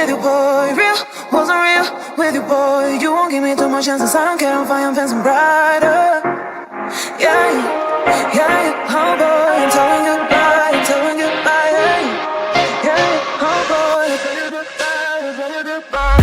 with you, boy. Real, wasn't real with you, boy. You won't give me too much chances. I don't care, I'm fine, I'm fencing brighter. Yeah, yeah, oh boy, I'm telling goodbye, I'm telling goodbye. Yeah, yeah, oh boy, I'm telling goodbye, I'm telling goodbye.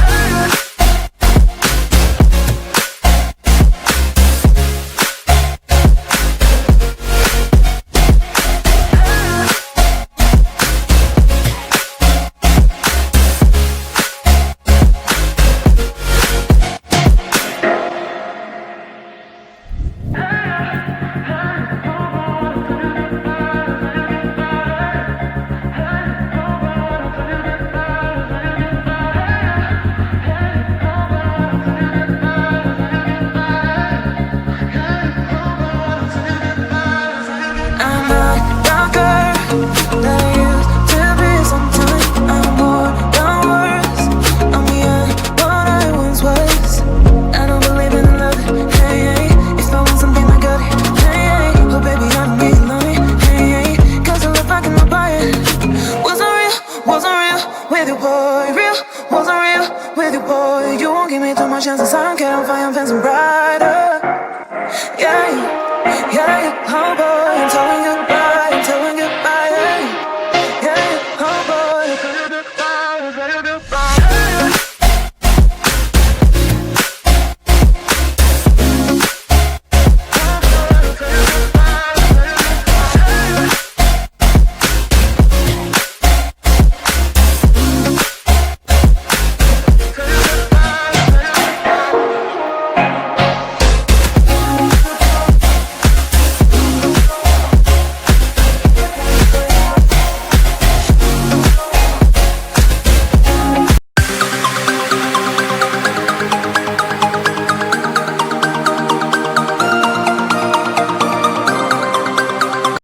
With you, boy, you won't give me too much chances. I don't care, I'm fine, I'm fencing brighter. Yeah.